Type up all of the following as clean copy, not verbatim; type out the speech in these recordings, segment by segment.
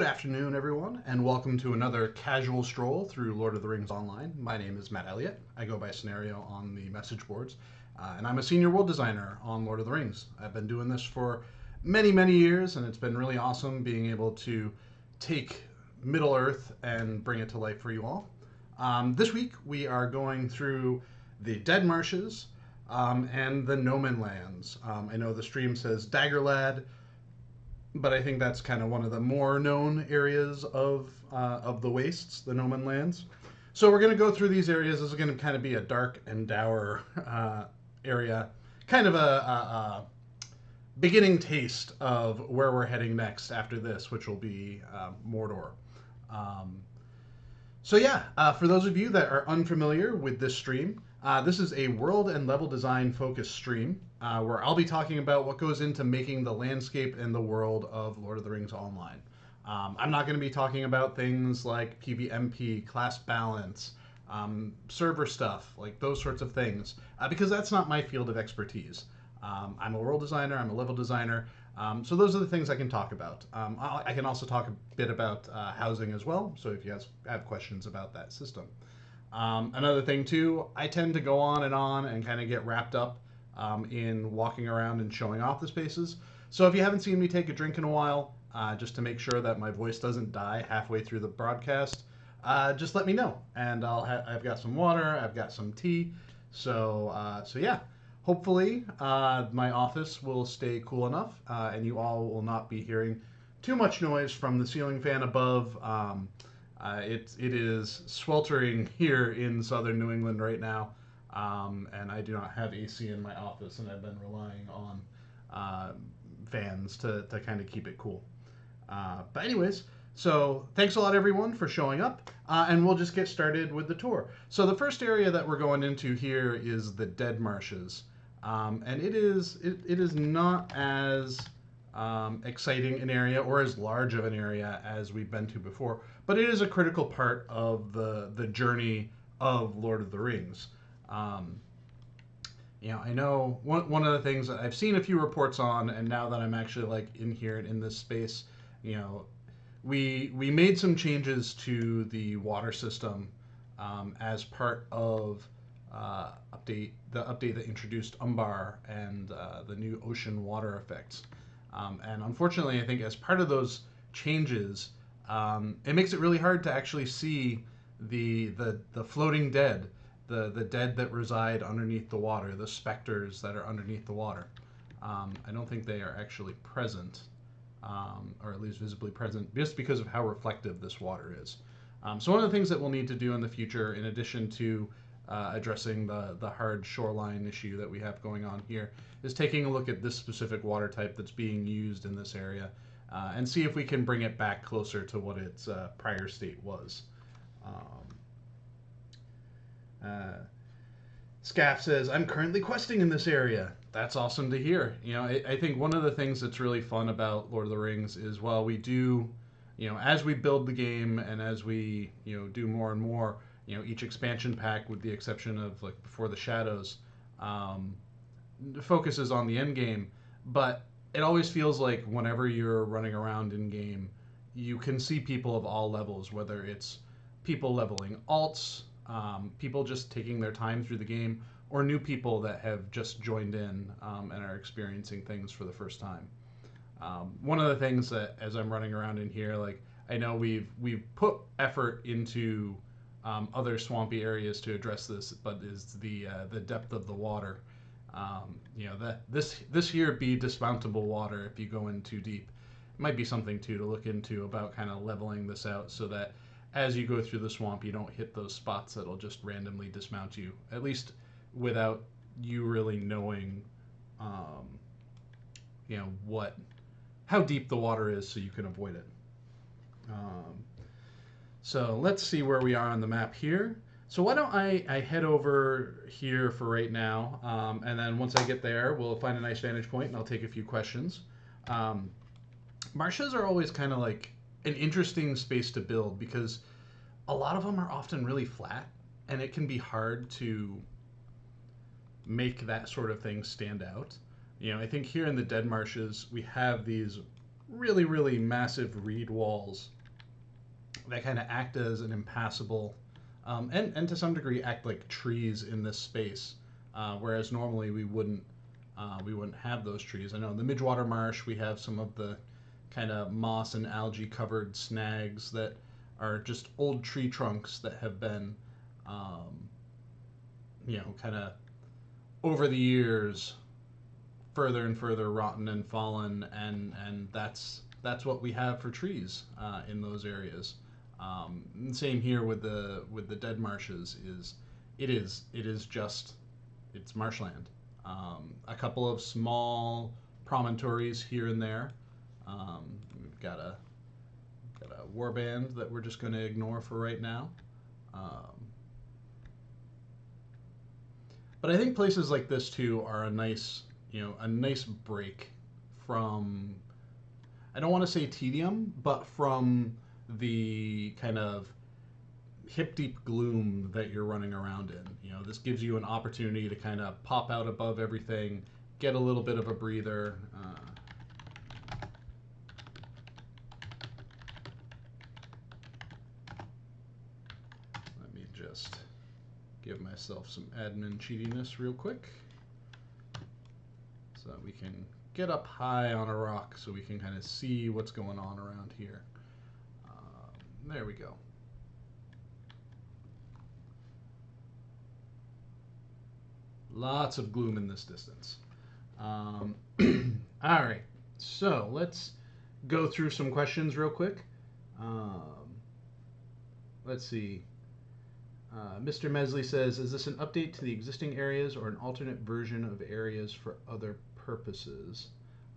Good afternoon, everyone, and welcome to another casual stroll through Lord of the Rings Online. My name is Matt Elliott. I go by Scenario on the message boards, and I'm a senior world designer on Lord of the Rings. I've been doing this for many, many years, and it's been really awesome being able to take Middle Earth and bring it to life for you all. This week, we are going through the Dead Marshes and the Noman Lands. I know the stream says Dagorlad, but I think that's kind of one of the more known areas of the wastes, the Noman lands. So we're going to go through these areas. This is going to kind of be a dark and dour area, kind of a beginning taste of where we're heading next after this, which will be Mordor. Um, for those of you that are unfamiliar with this stream, this is a world and level design focused stream where I'll be talking about what goes into making the landscape and the world of Lord of the Rings Online. I'm not going to be talking about things like PvMP, class balance, server stuff, like those sorts of things, because that's not my field of expertise. I'm a world designer, I'm a level designer, so those are the things I can talk about. I can also talk a bit about housing as well, so if you guys have questions about that system. Another thing too, I tend to go on and kind of get wrapped up in walking around and showing off the spaces. So if you haven't seen me take a drink in a while, just to make sure that my voice doesn't die halfway through the broadcast, just let me know. And I've got some water, I've got some tea. So yeah, hopefully my office will stay cool enough, and you all will not be hearing too much noise from the ceiling fan above. It is sweltering here in southern New England right now, and I do not have AC in my office, and I've been relying on fans to kind of keep it cool. But anyways, so thanks a lot everyone for showing up, and we'll just get started with the tour. So the first area that we're going into here is the Dead Marshes, and it is not as exciting an area or as large of an area as we've been to before, but it is a critical part of the journey of Lord of the Rings. I know one of the things that I've seen a few reports on, and now that I'm actually like in here and in this space, we made some changes to the water system as part of the update that introduced Umbar and the new ocean water effects. And unfortunately, I think as part of those changes, it makes it really hard to actually see the floating dead, the dead that reside underneath the water, the specters that are underneath the water. I don't think they are actually present, or at least visibly present, just because of how reflective this water is. So one of the things that we'll need to do in the future, in addition to addressing the hard shoreline issue that we have going on here, is taking a look at this specific water type that's being used in this area and see if we can bring it back closer to what its prior state was. Scaff says, I'm currently questing in this area. That's awesome to hear. I think one of the things that's really fun about Lord of the Rings is while we do, as we build the game and as we, do more and more, each expansion pack, with the exception of like Before the Shadows, focuses on the end game, but it always feels like whenever you're running around in game, you can see people of all levels, whether it's people leveling alts, people just taking their time through the game, or new people that have just joined in and are experiencing things for the first time. One of the things that, as I'm running around in here, like I know we've put effort into other swampy areas to address this, but is the depth of the water. This here be dismountable water if you go in too deep. It might be something too to look into about kind of leveling this out so that as you go through the swamp, you don't hit those spots that'll just randomly dismount you, at least without you really knowing, how deep the water is so you can avoid it. So let's see where we are on the map here. So why don't I head over here for right now, and then once I get there, we'll find a nice vantage point and I'll take a few questions. Marshes are always kind of like an interesting space to build because a lot of them are often really flat, and it can be hard to make that sort of thing stand out. I think here in the Dead Marshes, we have these really, really massive reed walls that kind of act as an impassable, and to some degree act like trees in this space, whereas normally we wouldn't have those trees. I know in the Midgewater Marsh we have some of the kind of moss and algae covered snags that are just old tree trunks that have been, um, kind of over the years further and further rotten and fallen, and that's what we have for trees in those areas. Same here with the dead marshes. It is just it's marshland. A couple of small promontories here and there. We've got a warband that we're just going to ignore for right now. Um, but I think places like this too are a nice, a nice break from, I don't want to say tedium, but from the kind of hip deep gloom that you're running around in. This gives you an opportunity to kind of pop out above everything, get a little bit of a breather. Let me just give myself some admin cheatiness real quick so that we can get up high on a rock so we can kind of see what's going on around here. There we go. Lots of gloom in this distance. All right, so let's go through some questions real quick. Let's see. Mr. Mesley says, is this an update to the existing areas or an alternate version of areas for other purposes?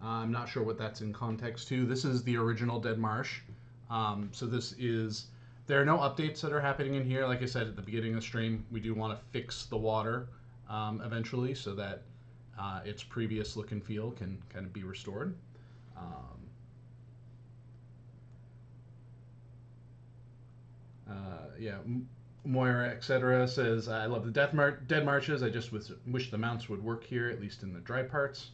I'm not sure what that's in context to. This is the original Dead Marsh. So there are no updates that are happening in here. Like I said at the beginning of the stream, we do want to fix the water eventually so that its previous look and feel can kind of be restored. Yeah, Moira, etc. says, I love the Dead Marshes. I just wish the mounts would work here, at least in the dry parts.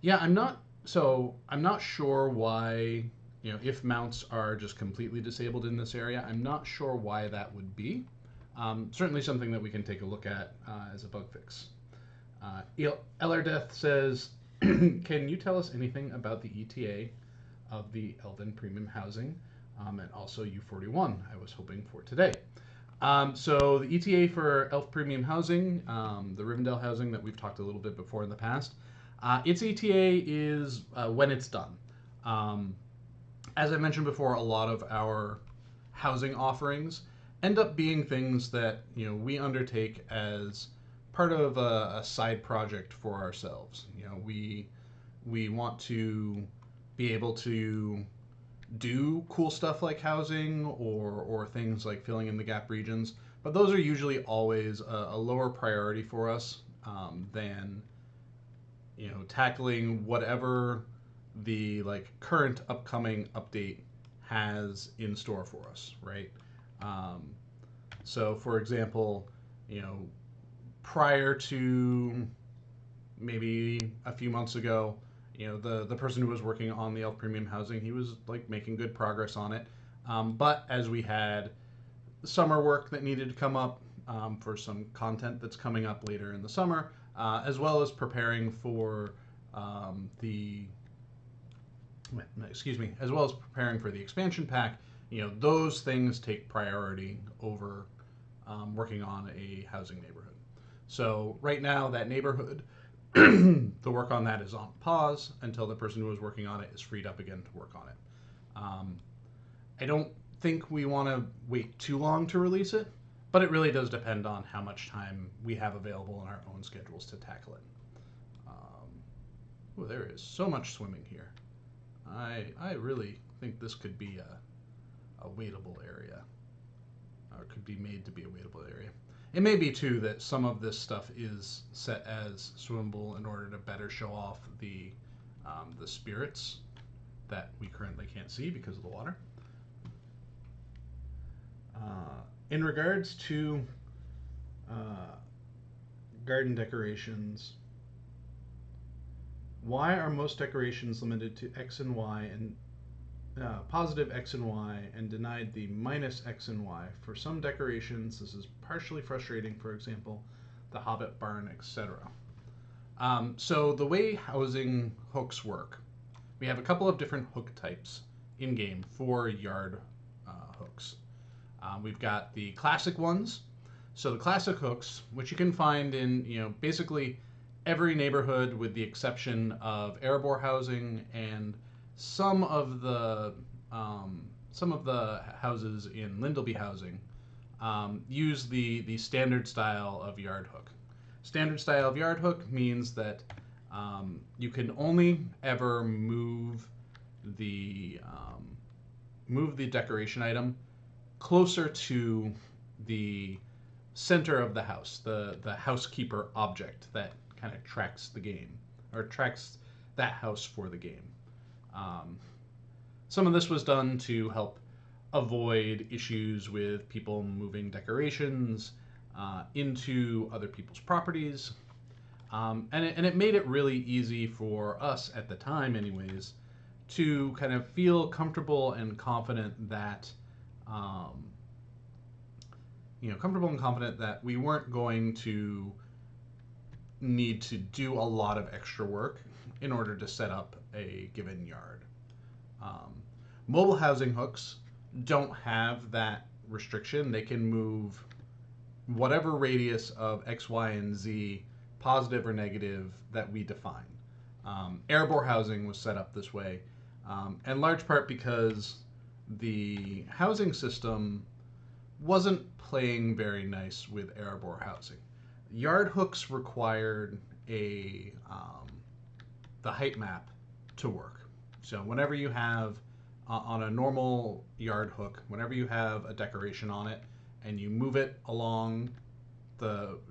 Yeah, I'm not sure why, if mounts are just completely disabled in this area, I'm not sure why that would be. Certainly something that we can take a look at as a bug fix. Ellerdeath says, can you tell us anything about the ETA of the Elven Premium Housing and also U41 I was hoping for today? So the ETA for Elf Premium Housing, the Rivendell housing that we've talked a little bit before in the past, its ETA is when it's done. As I mentioned before, a lot of our housing offerings end up being things that we undertake as part of a side project for ourselves. We want to be able to do cool stuff like housing or things like filling in the gap regions, but those are usually always a lower priority for us than tackling whatever the current upcoming update has in store for us, right? So for example, prior to maybe a few months ago, the person who was working on the Elf Premium Housing, he was making good progress on it. But as we had summer work that needed to come up for some content that's coming up later in the summer, as well as preparing for as well as preparing for the expansion pack, those things take priority over working on a housing neighborhood. So right now, that neighborhood, the work on that is on pause until the person who was working on it is freed up again to work on it. I don't think we want to wait too long to release it, but it really does depend on how much time we have available in our own schedules to tackle it. Oh, there is so much swimming here. I really think this could be a wadeable area, or could be made to be a wadeable area. It may be too that some of this stuff is set as swimmable in order to better show off the spirits that we currently can't see because of the water. In regards to garden decorations, Why are most decorations limited to X and Y and positive X and Y and denied the minus X and Y? For some decorations, this is partially frustrating, for example, the Hobbit barn, etc. So the way housing hooks work, we have a couple of different hook types in game for yard hooks. We've got the classic ones. So the classic hooks, which you can find in basically every neighborhood with the exception of Erebor housing and some of the houses in Lindleby housing, use the standard style of yard hook. Standard style of yard hook means that you can only ever the move the decoration item closer to the center of the house, the housekeeper object that kind of tracks the game or tracks that house for the game. Um, some of this was done to help avoid issues with people moving decorations into other people's properties. And it made it really easy for us at the time, anyways, to kind of feel comfortable and confident that, um, we weren't going to need to do a lot of extra work in order to set up a given yard. Um, Mobile housing hooks don't have that restriction. They can move whatever radius of X, Y, and Z, positive or negative, that we define. Erebor housing was set up this way, in large part because the housing system wasn't playing very nice with Erebor housing. Yard hooks required the height map to work. So whenever you have on a normal yard hook, whenever you have a decoration on it and you move it along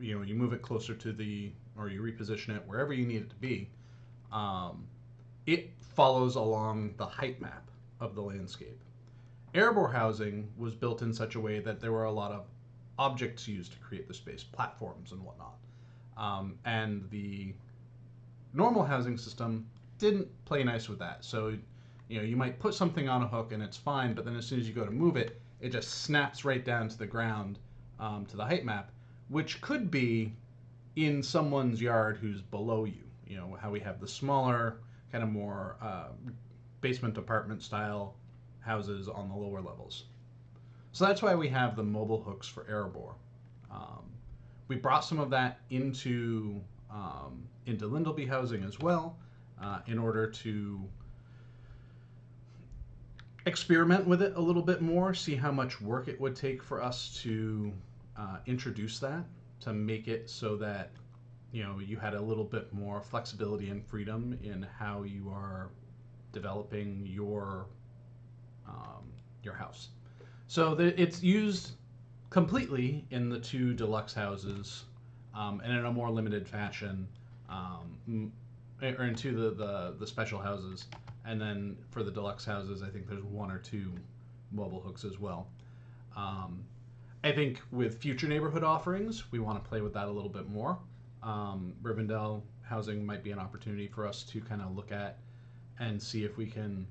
you move it closer to or you reposition it wherever you need it to be, it follows along the height map of the landscape. Erebor housing was built in such a way that there were a lot of objects used to create the space, platforms and whatnot. And the normal housing system didn't play nice with that. So, you might put something on a hook and it's fine, but then as soon as you go to move it, it just snaps right down to the ground, to the height map, which could be in someone's yard who's below you. You know, how we have the smaller, kind of more basement apartment style houses on the lower levels. So that's why we have the mobile hooks for Erebor. We brought some of that into Lindleby housing as well, in order to experiment with it a little bit more, see how much work it would take for us to introduce that, to make it so that you had a little bit more flexibility and freedom in how you are developing your house. So it's used completely in the two deluxe houses, and in a more limited fashion, or into the special houses. And then for the deluxe houses, I think there's one or two mobile hooks as well. I think with future neighborhood offerings, we want to play with that a little bit more. Rivendell housing might be an opportunity for us to kind of look at and see if we can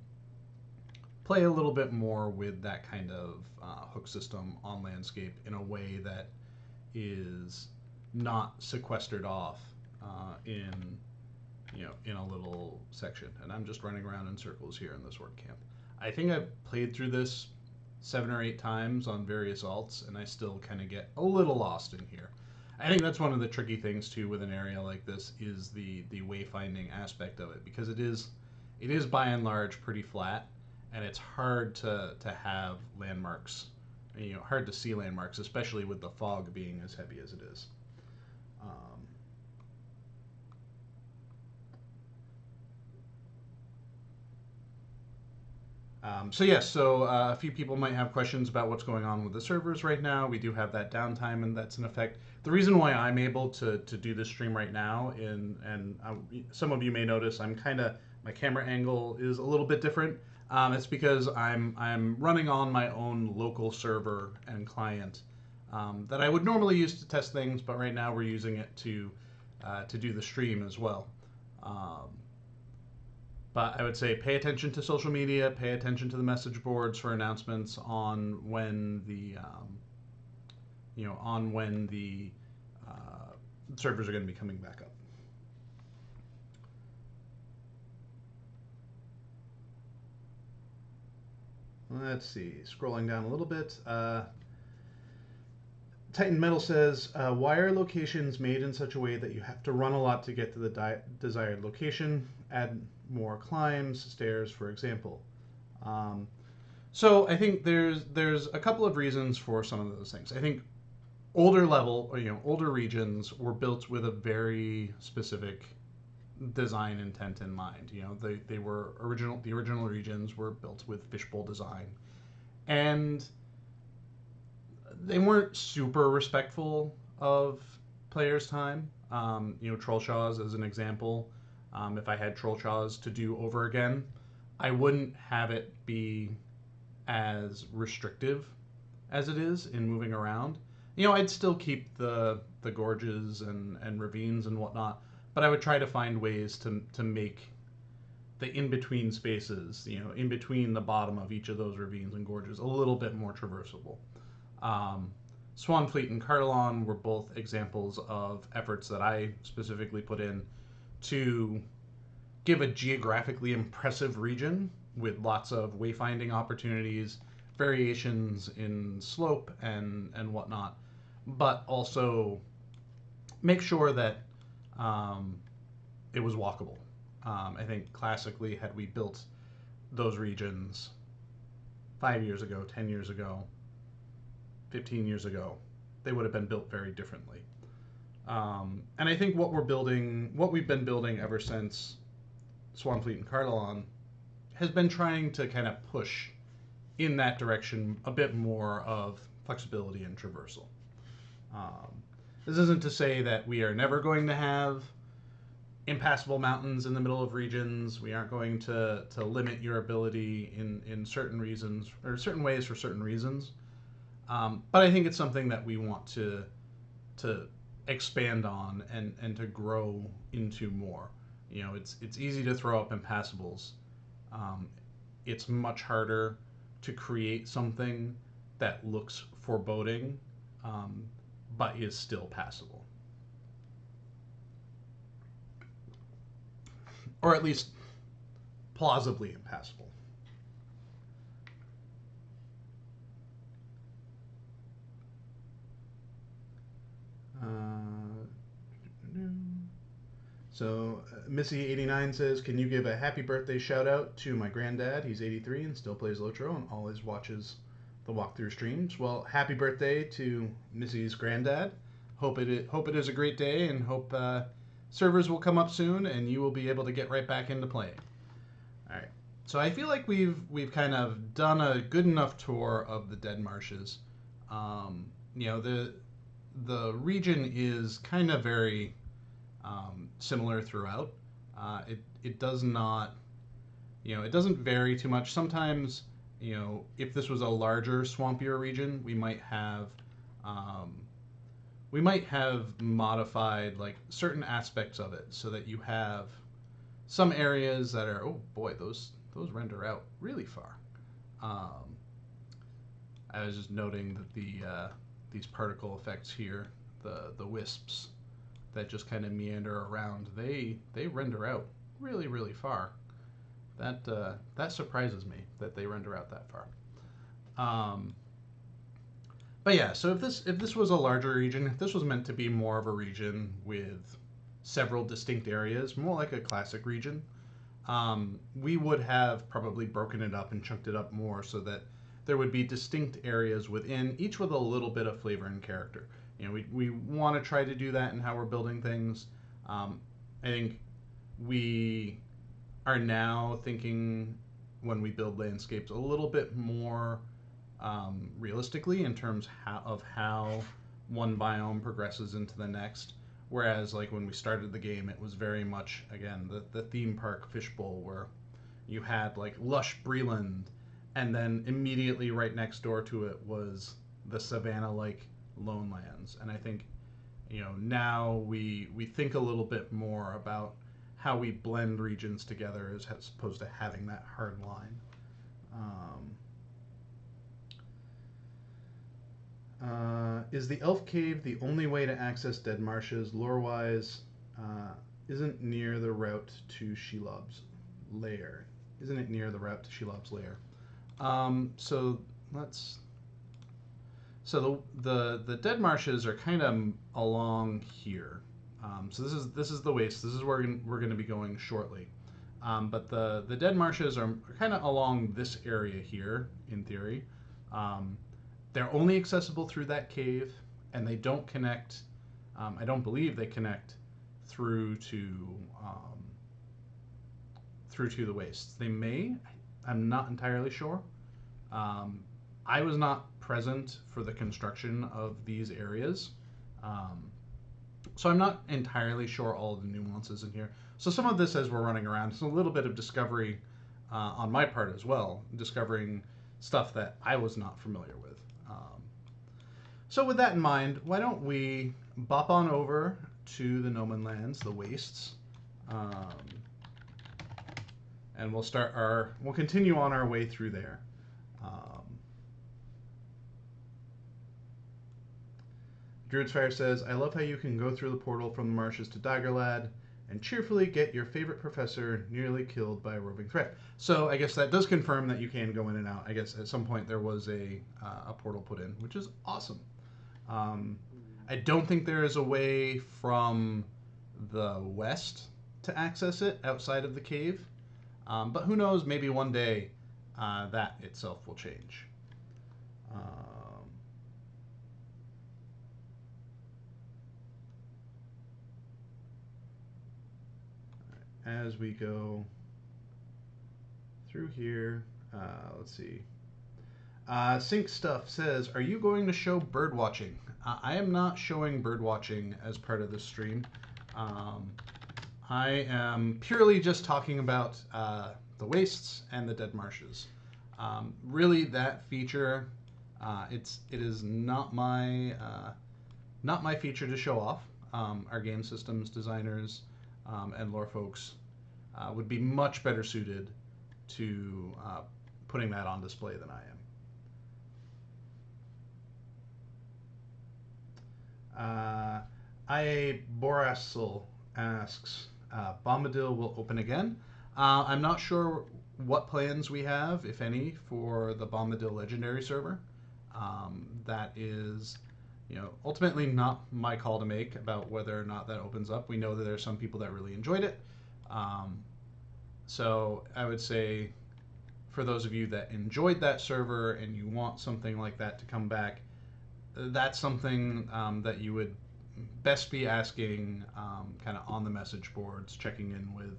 play a little bit more with that kind of hook system on landscape in a way that is not sequestered off in a little section. And I'm just running around in circles here in this work camp. I think I've played through this 7 or 8 times on various alts, and I still kind of get a little lost in here. I think that's one of the tricky things too with an area like this is the wayfinding aspect of it, because it is by and large pretty flat, and it's hard to have landmarks, hard to see landmarks, especially with the fog being as heavy as it is. So a few people might have questions about what's going on with the servers right now. We do have that downtime, and that's in effect. The reason why I'm able to do this stream right now, some of you may notice my camera angle is a little bit different. It's because I'm running on my own local server and client that I would normally use to test things, but right now we're using it to do the stream as well. But I would say pay attention to social media, pay attention to the message boards for announcements on when the uh, servers are going to be coming back up. Let's see, scrolling down a little bit. Titan Metal says, why are locations made in such a way that you have to run a lot to get to the desired location? Add more climbs, stairs, for example. Um, so I think there's a couple of reasons for some of those things. I think older level, or, older regions were built with a very specific design intent in mind. They were the original regions were built with fishbowl design, and they weren't super respectful of players' time. Trollshaws as an example. If I had Trollshaws to do over again, I wouldn't have it be as restrictive as it is in moving around. I'd still keep the gorges and ravines and whatnot, but I would try to find ways to make the in between spaces, in between the bottom of each of those ravines and gorges, a little bit more traversable. Um, Swanfleet and Cardelon were both examples of efforts that I specifically put in to give a geographically impressive region with lots of wayfinding opportunities, variations in slope and whatnot, but also make sure that um, it was walkable. I think classically, had we built those regions 5 years ago, 10 years ago, 15 years ago, they would have been built very differently. And I think what we've been building ever since Swanfleet and Cardelon, has been trying to kind of push in that direction a bit more of flexibility and traversal. Um, this isn't to say that we are never going to have impassable mountains in the middle of regions. We aren't going to limit your ability in certain reasons or certain ways for certain reasons. But I think it's something that we want to expand on and to grow into more. It's easy to throw up impassables. Um, it's much harder to create something that looks foreboding, um, but is still passable, or at least plausibly impassable. Uh, So Missy89 says, "Can you give a happy birthday shout out to my granddad? He's 83 and still plays Lotro and always watches the walkthrough streams." Well, happy birthday to Missy's granddad. Hope it is a great day, and hope servers will come up soon and you will be able to get right back into playing. All right. So I feel like we've kind of done a good enough tour of the Dead Marshes. Um, the region is kind of very similar throughout. It does not, it doesn't vary too much. Sometimes, if this was a larger, swampier region, um, we might have modified like certain aspects of it so that you have some areas that are, oh boy, those render out really far. Um, I was just noting that these particle effects here, the wisps that just kind of meander around, they render out really far. That surprises me that they render out that far. Um, but yeah, so if this was a larger region, if this was meant to be more of a region with several distinct areas, more like a classic region, we would have probably broken it up and chunked it up more so that there would be distinct areas within, each with a little bit of flavor and character. We want to try to do that in how we're building things. I think we are now thinking when we build landscapes a little bit more realistically in terms of how one biome progresses into the next. Whereas, like when we started the game, it was very much again the theme park fishbowl where you had like lush Breland, and then immediately right next door to it was the savanna-like lone lands. And I think now we think a little bit more about how we blend regions together as opposed to having that hard line. Is the Elf Cave the only way to access Dead Marshes? Lore-wise, isn't near the route to Shelob's lair. Isn't it near the route to Shelob's lair? So let's. So the Dead Marshes are kind of along here. So this is the waste. This is where we're going to be going shortly. But the Dead Marshes are kind of along this area here, in theory. They're only accessible through that cave, and they don't connect. I don't believe they connect through to the wastes. They may. I'm not entirely sure. I was not present for the construction of these areas, so I'm not entirely sure all of the nuances in here. So some of this, as we're running around, is a little bit of discovery on my part as well, discovering stuff that I was not familiar with. So with that in mind, why don't we bop on over to the No Man Lands, the wastes, and we'll continue on our way through there. Druid's Fire says, I love how you can go through the portal from the Marshes to Dagorlad and cheerfully get your favorite professor nearly killed by a roving threat. So I guess that does confirm that you can go in and out. I guess at some point there was a portal put in, which is awesome. I don't think there is a way from the west to access it outside of the cave. But who knows, maybe one day that itself will change. As we go through here, let's see. Sync Stuff says, are you going to show bird watching? I am not showing bird watching as part of this stream. I am purely just talking about the wastes and the Dead Marshes. Really, that feature, it is not my feature to show off. Our game systems designers and lore folks would be much better suited to putting that on display than I am. Borasel asks, Bombadil will open again. I'm not sure what plans we have, if any, for the Bombadil Legendary server. That is, ultimately not my call to make about whether or not that opens up. We know that there are some people that really enjoyed it. So I would say, for those of you that enjoyed that server and you want something like that to come back, that's something that you would best be asking kind of on the message boards, checking in with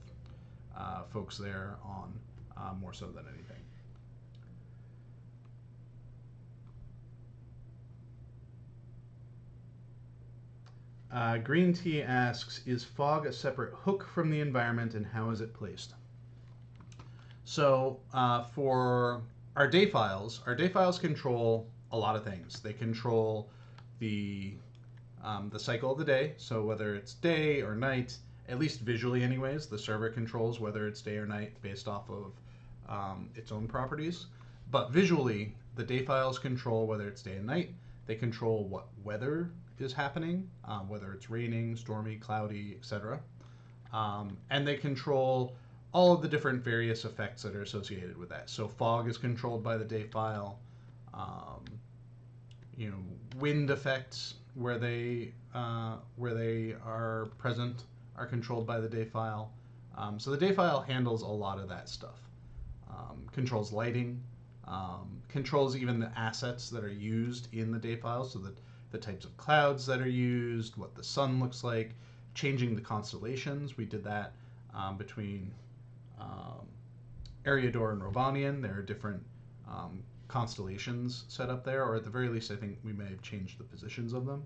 folks there on more so than anything. Green Tea asks, is fog a separate hook from the environment and how is it placed? So for our day files control a lot of things. They control the cycle of the day, so whether it's day or night, at least visually anyways, the server controls whether it's day or night based off of its own properties. But visually, the day files control whether it's day and night. They control what weather is happening, whether it's raining, stormy, cloudy, etc. And they control all of the different various effects that are associated with that. So fog is controlled by the day file. Wind effects where they are present are controlled by the day file. So the day file handles a lot of that stuff. Controls lighting, controls even the assets that are used in the day file, so that the types of clouds that are used, what the sun looks like, changing the constellations. We did that between Eriador and Rovanian. There are different constellations set up there, or at the very least, I think we may have changed the positions of them.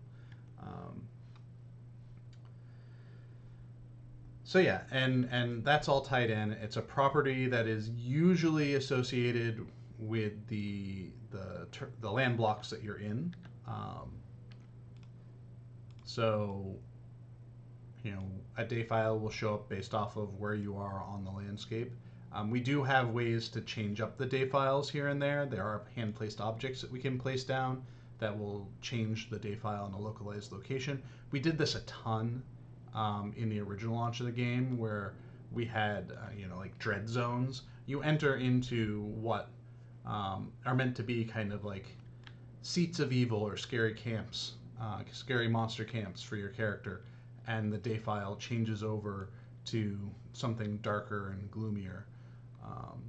So yeah, and that's all tied in. It's a property that is usually associated with the land blocks that you're in. So, you know, a day file will show up based off of where you are on the landscape. We do have ways to change up the day files here and there. There are hand placed objects that we can place down that will change the day file in a localized location. We did this a ton in the original launch of the game, where we had you know, like dread zones. You enter into what are meant to be kind of like seats of evil or scary camps, scary monster camps for your character, and the day file changes over to something darker and gloomier. Um,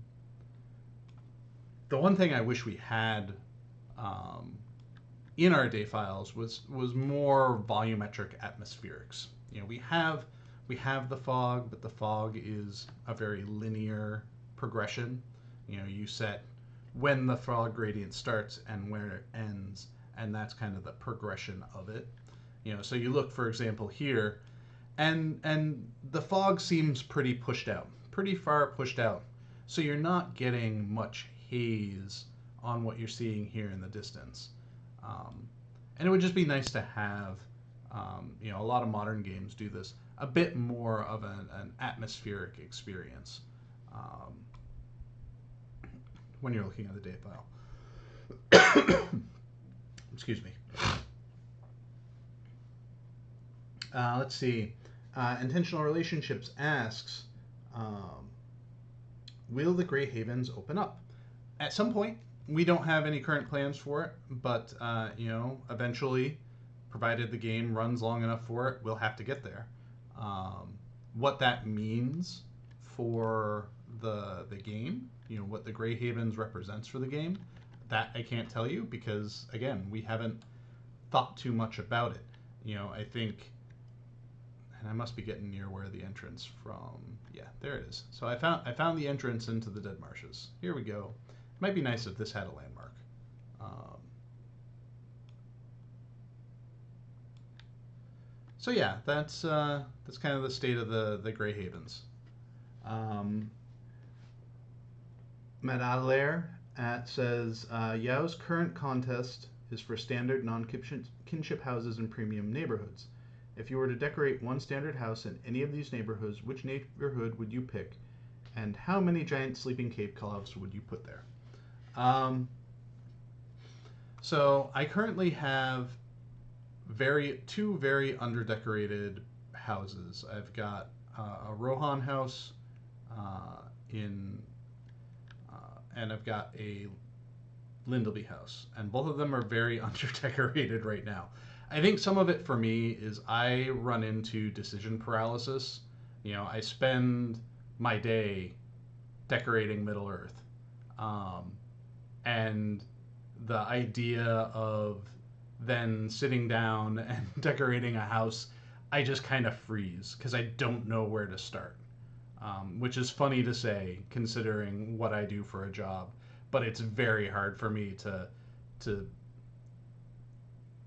the one thing I wish we had um, in our day files was more volumetric atmospherics. You know, we have the fog, but the fog is a very linear progression. You know, you set when the fog gradient starts and where it ends, and that's kind of the progression of it. You know, so you look, for example, here, and the fog seems pretty pushed out, pretty far pushed out. So you're not getting much haze on what you're seeing here in the distance. Um, and it would just be nice to have, you know, a lot of modern games do this, a bit more of an atmospheric experience when you're looking at the data file. Excuse me. Let's see. Intentional Relationships asks, will the Grey Havens open up? At some point. We don't have any current plans for it, but you know, eventually, provided the game runs long enough for it, we'll have to get there. What that means for the game, you know, what the Grey Havens represents for the game, that I can't tell you, because again, we haven't thought too much about it. You know, I think, and I must be getting near where the entrance from. Yeah, there it is. So I found the entrance into the Dead Marshes. Here we go. It might be nice if this had a landmark. So yeah, that's kind of the state of the Grey Havens. Um, Madalair says, Yao's current contest is for standard non-kinship houses in premium neighborhoods. If you were to decorate one standard house in any of these neighborhoods, which neighborhood would you pick? And how many giant sleeping cave calves would you put there? So I currently have two very underdecorated houses. I've got a Rohan house in, and I've got a Lindleby house, and both of them are very underdecorated right now. I think some of it for me is I run into decision paralysis. You know, I spend my day decorating Middle Earth, and the idea of then sitting down and decorating a house, I just kind of freeze because I don't know where to start. Which is funny to say considering what I do for a job, but it's very hard for me to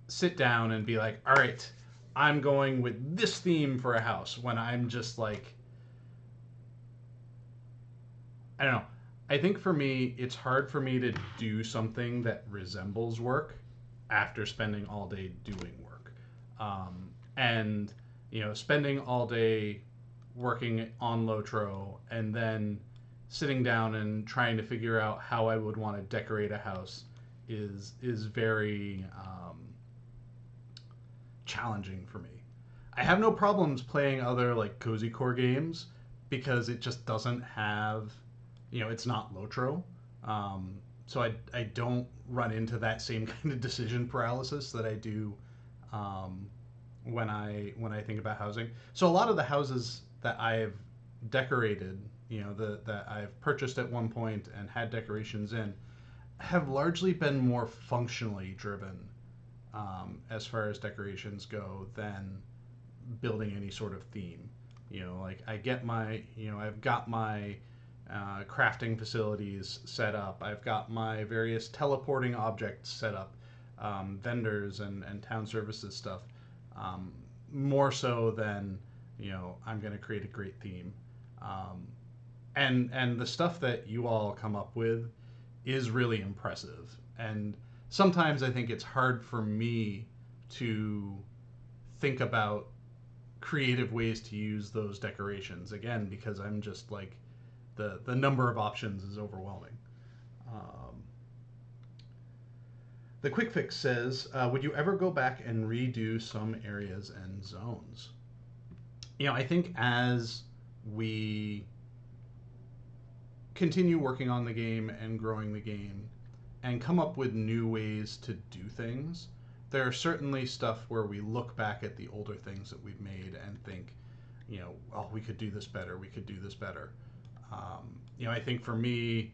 sit down and be like, all right, I'm going with this theme for a house, when I'm just like, I don't know. I think for me, it's hard for me to do something that resembles work after spending all day doing work. And, you know, spending all day working on Lotro and then sitting down and trying to figure out how I would want to decorate a house is very challenging for me. I have no problems playing other like cozy core games because it just doesn't have, you know, it's not Lotro. So I don't run into that same kind of decision paralysis that I do when I think about housing. So a lot of the houses that I've decorated, you know, that I've purchased at one point and had decorations in, have largely been more functionally driven as far as decorations go than building any sort of theme. You know, like I've got my crafting facilities set up. I've got my various teleporting objects set up, vendors and town services stuff. More so than, you know, I'm going to create a great theme. And the stuff that you all come up with is really impressive. And sometimes I think it's hard for me to think about creative ways to use those decorations. Again, because I'm just like the number of options is overwhelming. Um, the quick fix says, would you ever go back and redo some areas and zones? I think as we continue working on the game and growing the game and come up with new ways to do things, there are certainly stuff where we look back at the older things that we've made and think, oh, we could do this better, we could do this better. I think for me,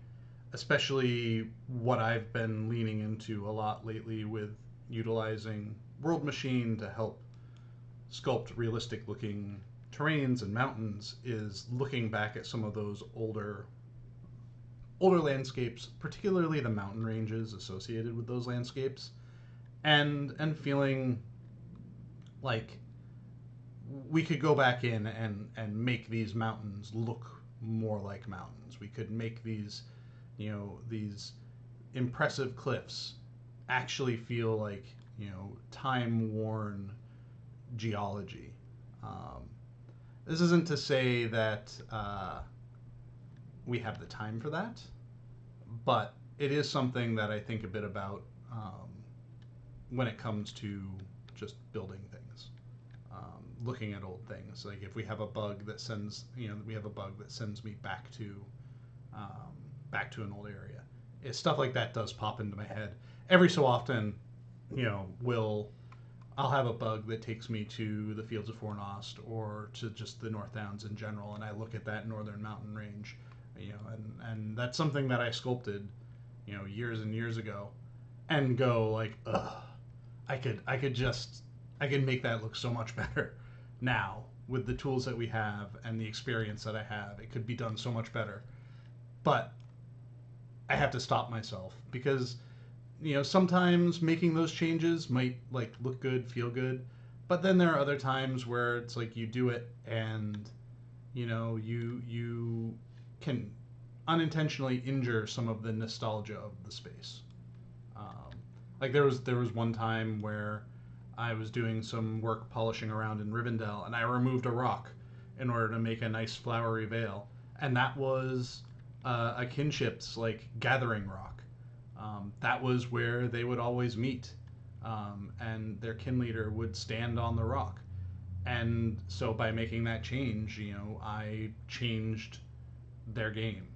especially what I've been leaning into a lot lately with utilizing World Machine to help sculpt realistic looking terrains and mountains, is looking back at some of those older landscapes, particularly the mountain ranges associated with those landscapes, and feeling like we could go back in and make these mountains look more like mountains. We could make these these impressive cliffs actually feel like time worn geology. This isn't to say that we have the time for that, but it is something that I think a bit about when it comes to just building things, looking at old things. Like if we have a bug that sends, we have a bug that sends me back to an old area. Stuff like that does pop into my head every so often. I'll have a bug that takes me to the Fields of Fornost or to just the North Downs in general, and I look at that northern mountain range, and that's something that I sculpted, years and years ago, and go like, ugh, I could make that look so much better now with the tools that we have and the experience that I have. It could be done so much better, but I have to stop myself because sometimes making those changes might like look good, feel good, but then there are other times where it's like you do it and you can unintentionally injure some of the nostalgia of the space. Like there was one time where I was doing some work polishing around in Rivendell, and I removed a rock in order to make a nice flowery veil, and that was a kinship's like gathering rock. That was where they would always meet, and their kin leader would stand on the rock. And so by making that change, I changed their game.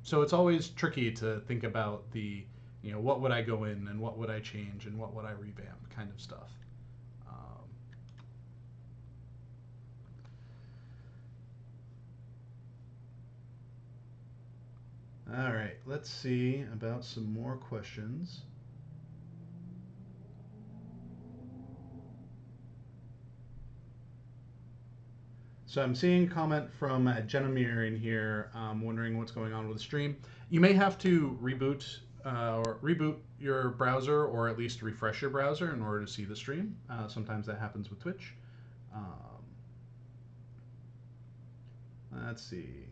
So it's always tricky to think about the, what would I go in and what would I change and what would I revamp kind of stuff. All right, let's see about some more questions. So I'm seeing a comment from Jenamir in here, wondering what's going on with the stream. You may have to reboot your browser, or at least refresh your browser in order to see the stream. Sometimes that happens with Twitch. Let's see.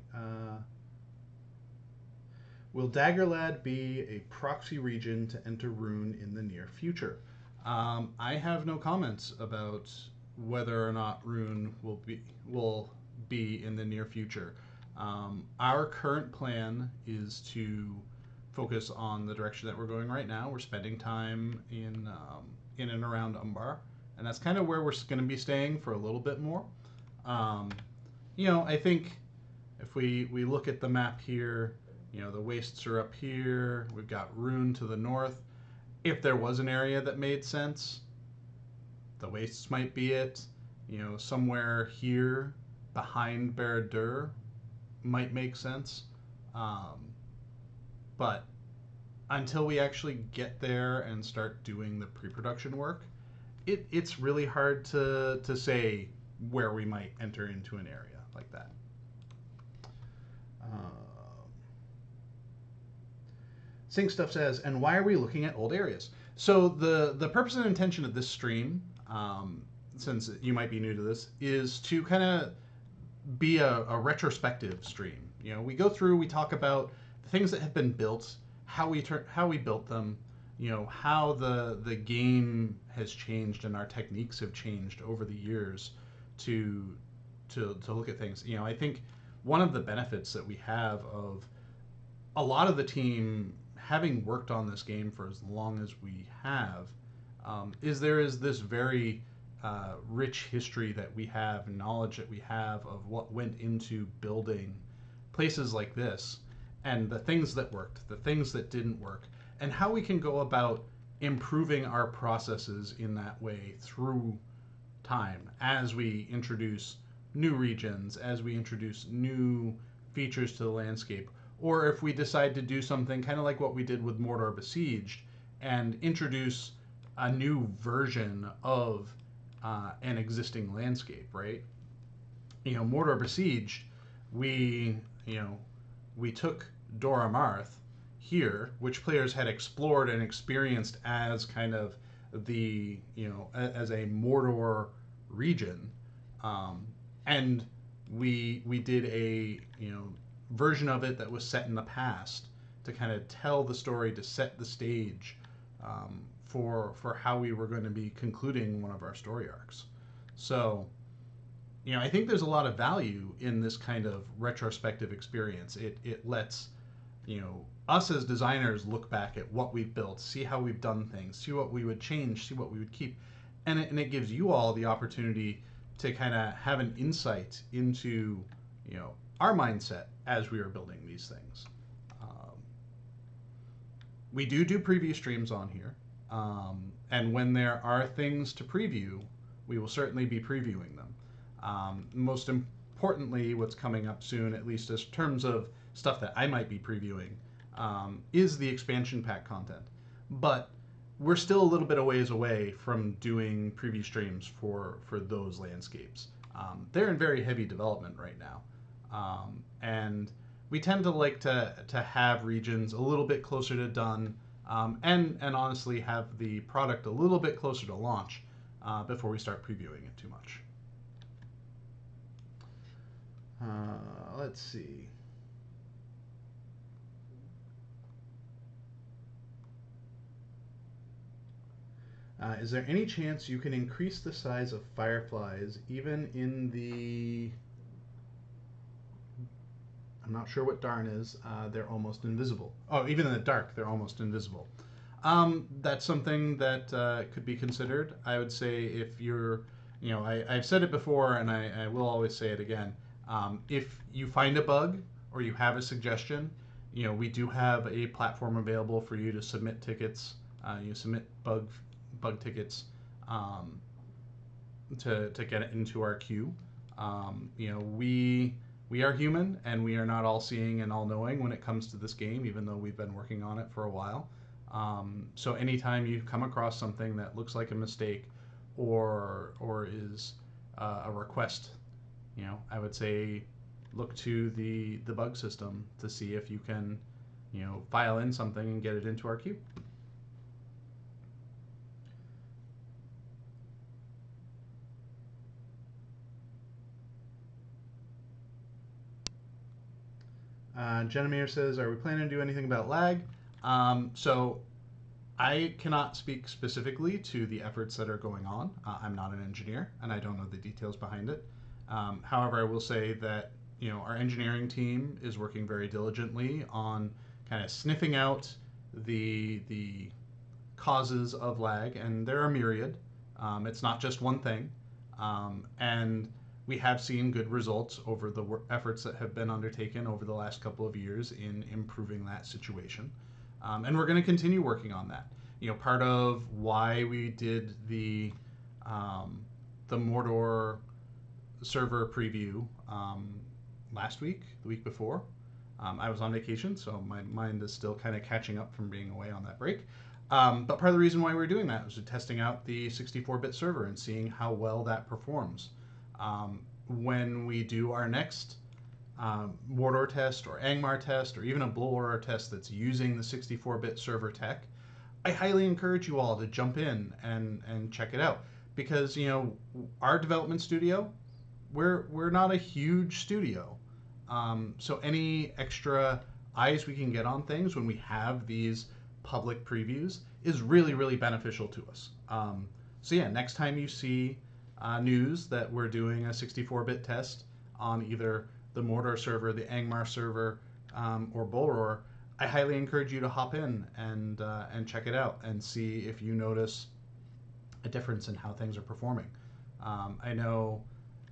Will Dagorlad be a proxy region to enter Rune in the near future? I have no comments about whether or not Rune will be in the near future. Our current plan is to focus on the direction that we're going right now. We're spending time in and around Umbar, and that's kind of where we're going to be staying for a little bit more. I think if we look at the map here, the wastes are up here. We've got Rune to the north. If there was an area that made sense, the wastes might be it. Somewhere here behind Barad-dûr might make sense. But until we actually get there and start doing the pre-production work, it's really hard to say where we might enter into an area like that. Sing Stuff says, and why are we looking at old areas? So the purpose and intention of this stream, since you might be new to this, is to kind of be a retrospective stream. We go through, we talk about the things that have been built, how we built them, how the game has changed and our techniques have changed over the years, to to look at things. I think one of the benefits that we have of a lot of the team having worked on this game for as long as we have, is there is this very rich history that we have, knowledge that we have of what went into building places like this, and the things that worked, the things that didn't work, and how we can go about improving our processes in that way through time as we introduce new regions, as we introduce new features to the landscape, or if we decide to do something kind of like what we did with Mordor Besieged and introduce a new version of an existing landscape, right? Mordor Besieged, we we took Dora Marth here, which players had explored and experienced as kind of the as a Mordor region, and we did a version of it that was set in the past to kind of tell the story, to set the stage for how we were going to be concluding one of our story arcs. So I think there's a lot of value in this kind of retrospective experience. It lets us as designers look back at what we've built, see how we've done things, see what we would change, see what we would keep, and it gives you all the opportunity to kind of have an insight into our mindset as we are building these things. We do preview streams on here, and when there are things to preview, we will certainly be previewing them. Most importantly, what's coming up soon, at least in terms of stuff that I might be previewing, is the expansion pack content. But we're still a little bit of ways away from doing preview streams for those landscapes. They're in very heavy development right now, and we tend to like to have regions a little bit closer to done, and honestly have the product a little bit closer to launch before we start previewing it too much. Let's see. Is there any chance you can increase the size of fireflies even in the... I'm not sure what Darn is. They're almost invisible. Oh, even in the dark, they're almost invisible. That's something that could be considered. I would say if you're... I've said it before, and I will always say it again. If you find a bug or you have a suggestion, we do have a platform available for you to submit tickets. You submit bug tickets to get it into our queue. We are human, and we are not all seeing and all knowing when it comes to this game, even though we've been working on it for a while. So anytime you come across something that looks like a mistake or is a request, I would say look to the bug system to see if you can file in something and get it into our queue. Jennifer says, are we planning to do anything about lag? So I cannot speak specifically to the efforts that are going on. I'm not an engineer, and I don't know the details behind it. However, I will say that our engineering team is working very diligently on kind of sniffing out the causes of lag, and there are myriad. It's not just one thing, and we have seen good results over the efforts that have been undertaken over the last couple of years in improving that situation. And we're going to continue working on that. Part of why we did the Mordor server preview last week, the week before. I was on vacation, so my mind is still kind of catching up from being away on that break. But part of the reason why we were doing that was testing out the 64-bit server and seeing how well that performs. When we do our next Mordor test or Angmar test or even a Bulwark test that's using the 64-bit server tech, I highly encourage you all to jump in and check it out, because our development studio, we're not a huge studio, so any extra eyes we can get on things when we have these public previews is really, really beneficial to us. So yeah, next time you see news that we're doing a 64-bit test on either the Mordor server, the Angmar server, or Bolror, I highly encourage you to hop in and check it out and see if you notice a difference in how things are performing. I know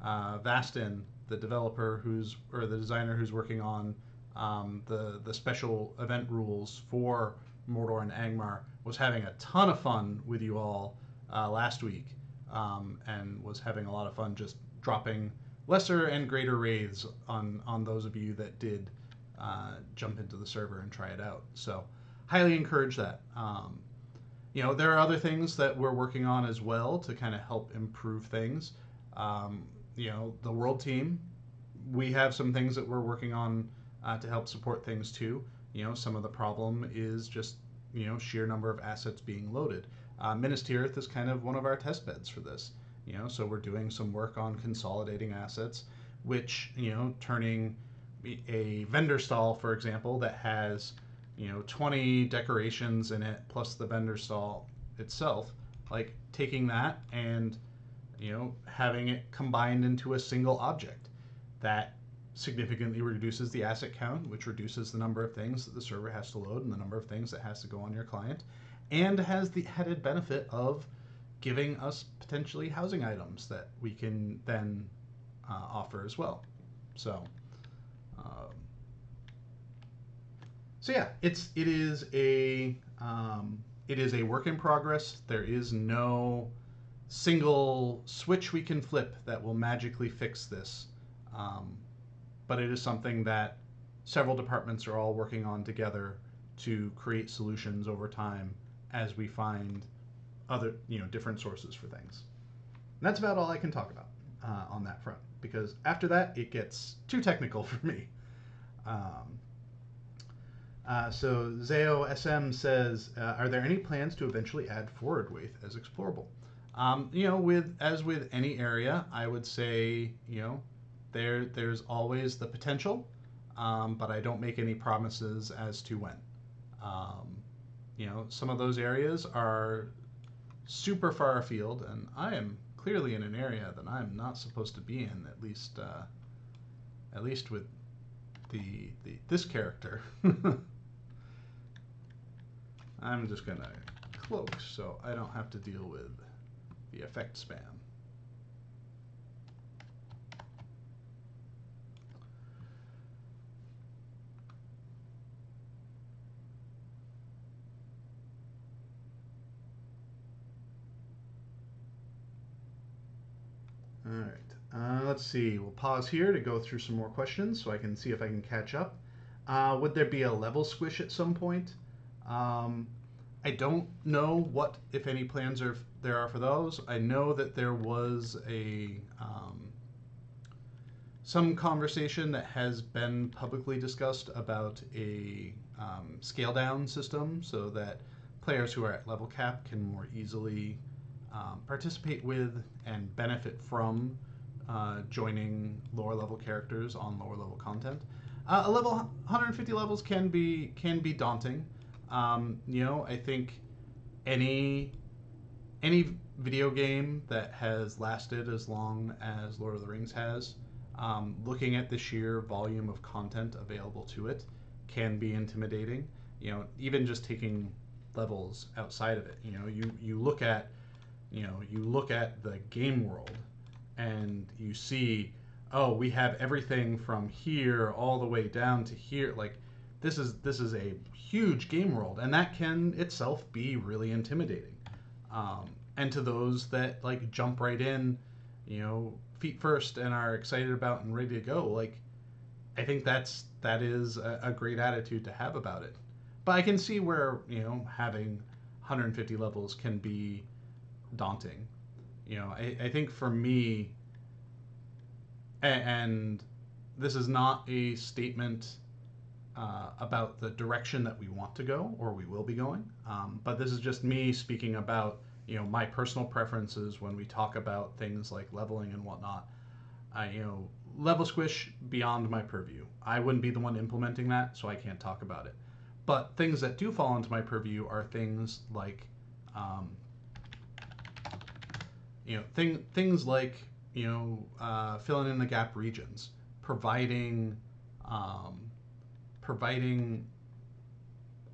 Vastin, the developer or the designer who's working on the special event rules for Mordor and Angmar, was having a ton of fun with you all last week, and was having a lot of fun just dropping lesser and greater wraiths on those of you that did jump into the server and try it out. So highly encourage that. There are other things that we're working on as well to kind of help improve things. The world team, we have some things that we're working on to help support things too. Some of the problem is just sheer number of assets being loaded. Minas Tirith is kind of one of our test beds for this. So we're doing some work on consolidating assets, which turning a vendor stall, for example, that has 20 decorations in it plus the vendor stall itself, like taking that and having it combined into a single object that significantly reduces the asset count, which reduces the number of things that the server has to load and the number of things that has to go on your client, and has the added benefit of giving us potentially housing items that we can then offer as well. So yeah, it is a work in progress. There is no single switch we can flip that will magically fix this, but it is something that several departments are all working on together to create solutions over time as we find other different sources for things. And that's about all I can talk about on that front, because after that it gets too technical for me. So Zao SM says, are there any plans to eventually add forward waith as explorable? With any area, I would say there's always the potential, but I don't make any promises as to when. Some of those areas are super far afield, and I am clearly in an area that I'm not supposed to be in, at least with this character. I'm just gonna cloak so I don't have to deal with the effect spam. All right, let's see. We'll pause here to go through some more questions so I can see if I can catch up. Would there be a level squish at some point? I don't know what, if any, plans there are for those. I know that there was some conversation that has been publicly discussed about a scale down system so that players who are at level cap can more easily participate with and benefit from joining lower level characters on lower level content. A level 150 levels can be daunting. I think any video game that has lasted as long as Lord of the Rings has, looking at the sheer volume of content available to it can be intimidating. Even just taking levels outside of it. You look at the game world and you see, oh, we have everything from here all the way down to here. Like, this is a huge game world, and that can itself be really intimidating. And to those that like jump right in, feet first, and are excited about and ready to go, like, I think that is a great attitude to have about it. But I can see where having 150 levels can be daunting. I think for me, and this is not a statement about the direction that we want to go or we will be going, but this is just me speaking about my personal preferences when we talk about things like leveling and whatnot. Level squish beyond my purview. I wouldn't be the one implementing that, so I can't talk about it. But things that do fall into my purview are things like things like filling in the gap regions, providing um, providing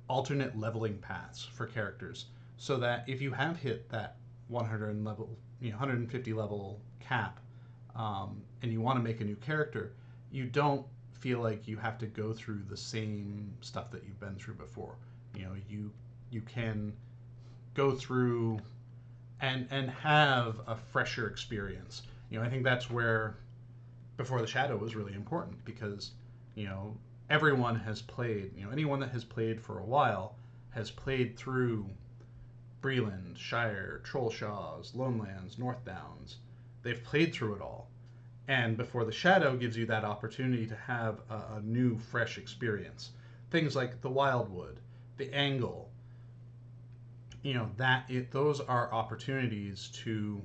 alternate leveling paths for characters, so that if you have hit that 100 level, 150 level cap, and you want to make a new character, you don't feel like you have to go through the same stuff that you've been through before. You can go through and have a fresher experience. I think that's where Before the Shadow was really important, because you know everyone has played. Anyone that has played for a while has played through Breland, Shire, Trollshaws, Lonelands, North Downs. They've played through it all, and Before the Shadow gives you that opportunity to have a new, fresh experience. Things like the Wildwood, the Angle, those are opportunities to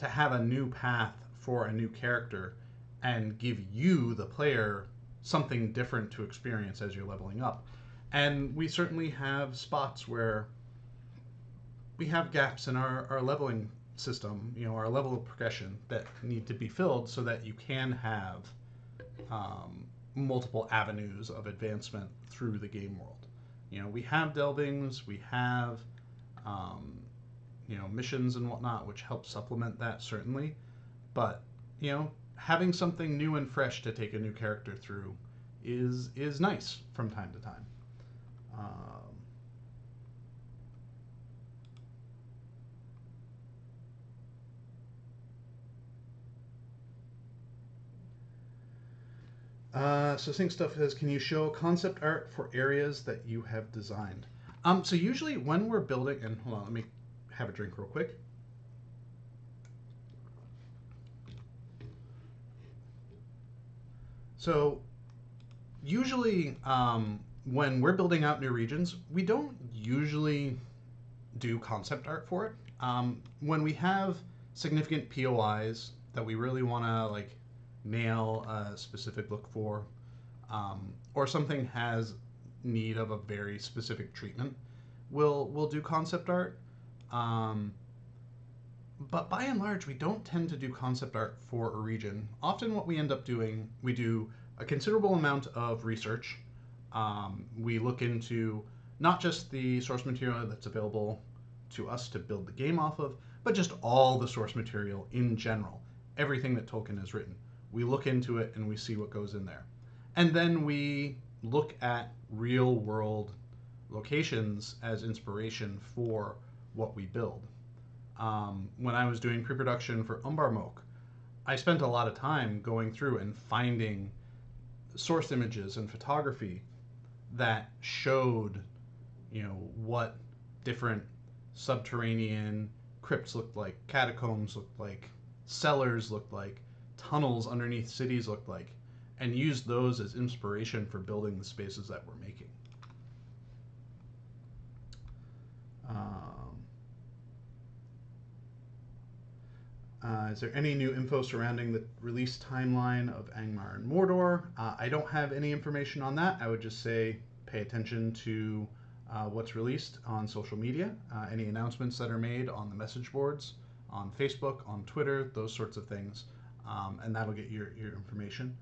have a new path for a new character and give you, the player, something different to experience as you're leveling up. And we certainly have spots where we have gaps in our leveling system, our level of progression that need to be filled so that you can have multiple avenues of advancement through the game world. We have delvings, we have missions and whatnot, which help supplement that, certainly. But having something new and fresh to take a new character through is nice from time to time. So Sync Stuff says, can you show concept art for areas that you have designed? So usually when we're building, and hold on, let me have a drink real quick. So usually when we're building out new regions, we don't usually do concept art for it. When we have significant POIs that we really want to nail a specific look for, or something has need of a very specific treatment, we'll do concept art. But by and large, we don't tend to do concept art for a region. Often what we end up doing, we do a considerable amount of research. We look into not just the source material that's available to us to build the game off of, but just all the source material in general, everything that Tolkien has written. We look into it and we see what goes in there. And then we look at real world locations as inspiration for what we build. When I was doing pre-production for Umbar Moak, I spent a lot of time going through and finding source images and photography that showed, what different subterranean crypts looked like, catacombs looked like, cellars looked like, tunnels underneath cities looked like, and used those as inspiration for building the spaces that we're making. Is there any new info surrounding the release timeline of Angmar and Mordor? I don't have any information on that. I would just say pay attention to what's released on social media, any announcements that are made on the message boards, on Facebook, on Twitter, those sorts of things, and that'll get your information.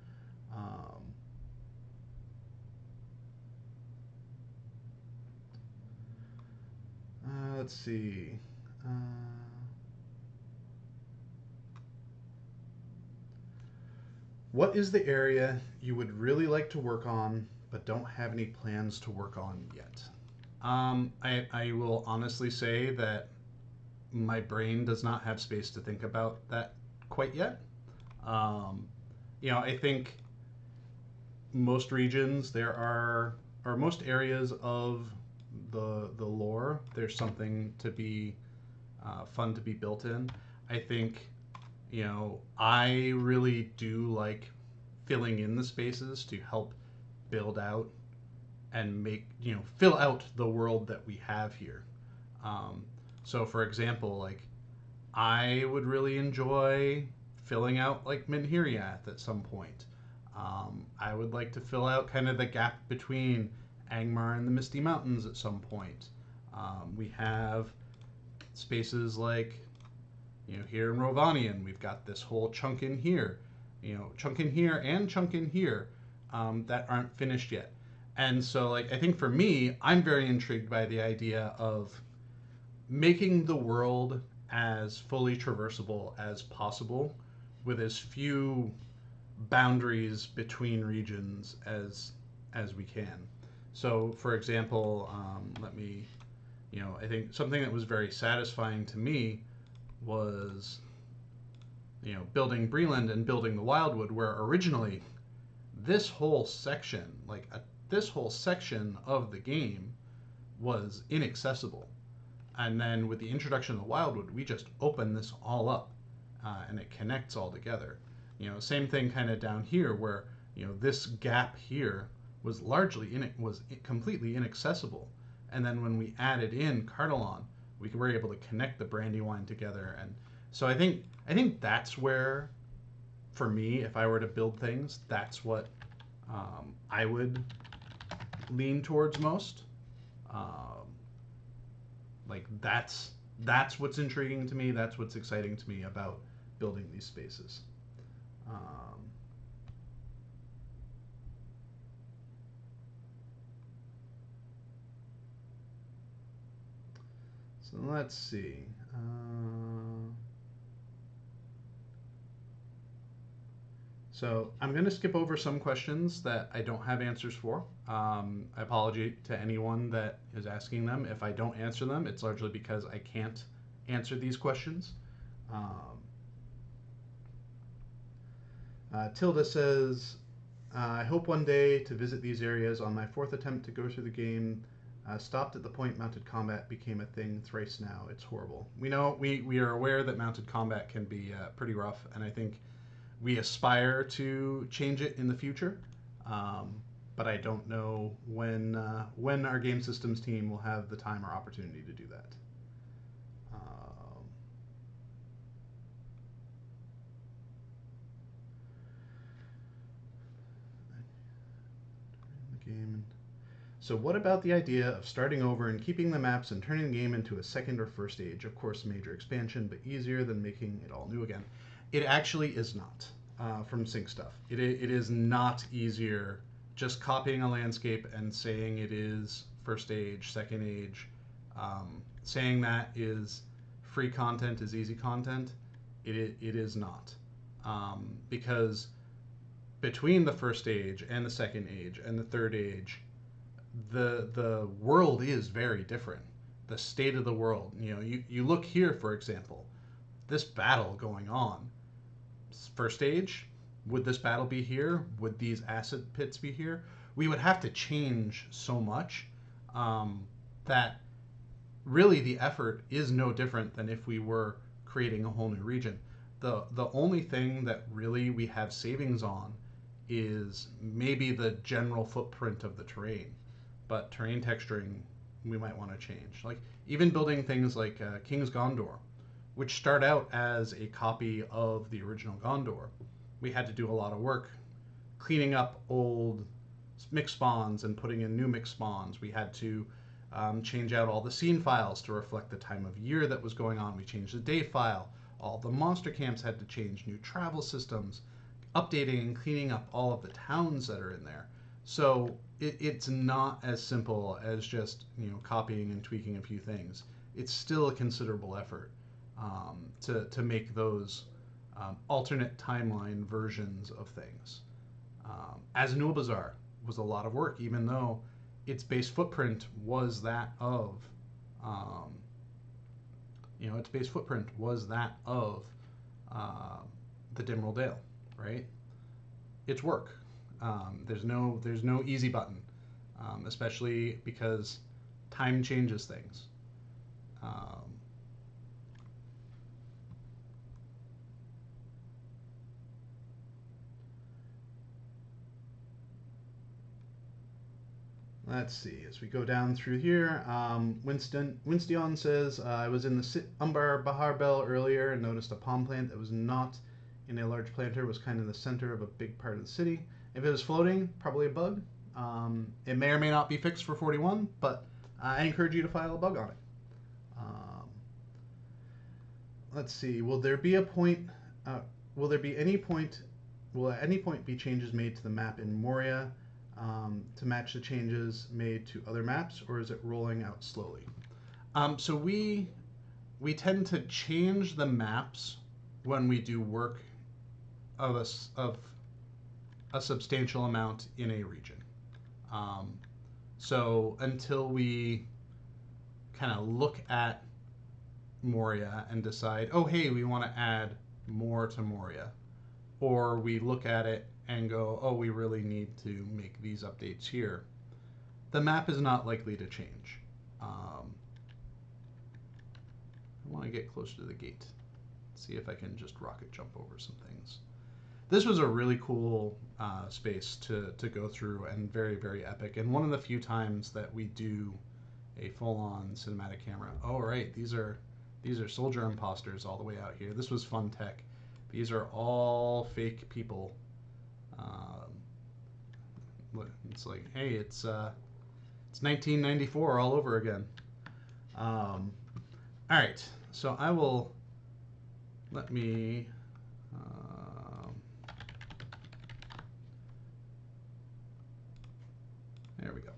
Let's see. What is the area you would really like to work on but don't have any plans to work on yet? I will honestly say that my brain does not have space to think about that quite yet. I think most regions or most areas of the lore, there's something to be fun to be built in. I think I really do like filling in the spaces to help build out and fill out the world that we have here. So for example, I would really enjoy filling out Minhiriath at some point. I would like to fill out kind of the gap between Angmar and the Misty Mountains at some point. We have spaces like Here in Rovanian, we've got this whole chunk in here, chunk in here and chunk in here that aren't finished yet. And so, like, I think for me, I'm very intrigued by the idea of making the world as fully traversable as possible with as few boundaries between regions as we can. So, for example, I think something that was very satisfying to me was, building Breland and building the Wildwood, where originally this whole section, this whole section of the game was inaccessible. And then with the introduction of the Wildwood, we just open this all up, and it connects all together. Same thing kind of down here where, this gap here was completely inaccessible. And then when we added in Cardelon, we were able to connect the Brandywine together. And so I think that's where, for me, if I were to build things, that's what I would lean towards most. That's what's intriguing to me. That's what's exciting to me about building these spaces. So let's see. So I'm going to skip over some questions that I don't have answers for. I apologize to anyone that is asking them. If I don't answer them, it's largely because I can't answer these questions. Tilda says, I hope one day to visit these areas. On my fourth attempt to go through the game, stopped at the point mounted combat became a thing thrice now. It's horrible. We know, we are aware that mounted combat can be pretty rough, and I think we aspire to change it in the future, but I don't know when our game systems team will have the time or opportunity to do that. So what about the idea of starting over and keeping the maps and turning the game into a second or first age? Of course, major expansion, but easier than making it all new again. It actually is not, from Sync Stuff. It is not easier just copying a landscape and saying it is first age, second age. Saying that is free content is easy content. It is not. Because between the first age and the second age and the third age, the world is very different. The state of the world. You look here, for example, this battle going on. First age, would this battle be here? Would these acid pits be here? We would have to change so much that really the effort is no different than if we were creating a whole new region. The only thing that really we have savings on is maybe the general footprint of the terrain. But terrain texturing, we might want to change. Like even building things like King's Gondor, which start out as a copy of the original Gondor. We had to do a lot of work cleaning up old mix spawns and putting in new mix spawns. We had to change out all the scene files to reflect the time of year that was going on. We changed the day file. All the monster camps had to change, new travel systems, updating and cleaning up all of the towns that are in there. So it's not as simple as just copying and tweaking a few things. It's still a considerable effort to make those alternate timeline versions of things. Azanul Bazaar was a lot of work, even though its base footprint was that of the Dimral Dale, right? It's work. There's no easy button, especially because time changes things. Let's see, as we go down through here, Winston says, I was in the Umbar Bahar Bell earlier and noticed a palm plant that was not in a large planter, was kind of in the center of a big part of the city. If it was floating, probably a bug. It may or may not be fixed for 41, but I encourage you to file a bug on it. let's see. Will there be a point? Will there be any point? Will at any point be changes made to the map in Moria to match the changes made to other maps, or is it rolling out slowly? So we tend to change the maps when we do work of a substantial amount in a region. So until we kind of look at Moria and decide, oh, hey, we want to add more to Moria, or we look at it and go, oh, we really need to make these updates here, the map is not likely to change. I want to get closer to the gate, see if I can just rocket jump over some things. This was a really cool space to go through, and very, very epic, and one of the few times that we do a full-on cinematic camera. Oh, right, these are soldier imposters all the way out here. This was fun tech. These are all fake people. It's like, hey, it's 1994 all over again. All right, so I will let me. There we go.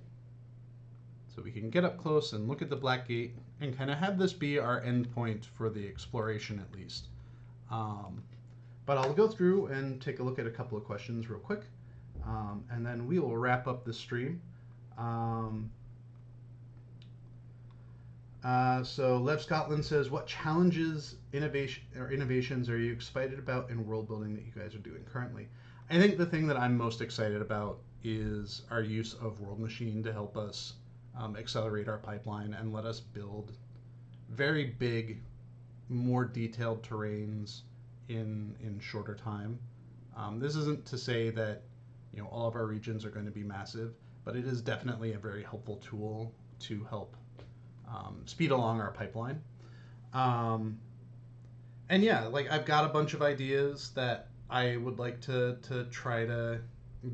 So we can get up close and look at the Black Gate and kind of have this be our endpoint for the exploration at least. But I'll go through and take a look at a couple of questions real quick, and then we will wrap up the stream. So Lev Scotland says, what challenges, innovations are you excited about in world building that you guys are doing currently? I think the thing that I'm most excited about is our use of World Machine to help us accelerate our pipeline and let us build very big, more detailed terrains in shorter time. This isn't to say that all of our regions are going to be massive, but it is definitely a very helpful tool to help speed along our pipeline. And yeah, like I've got a bunch of ideas that I would like to try to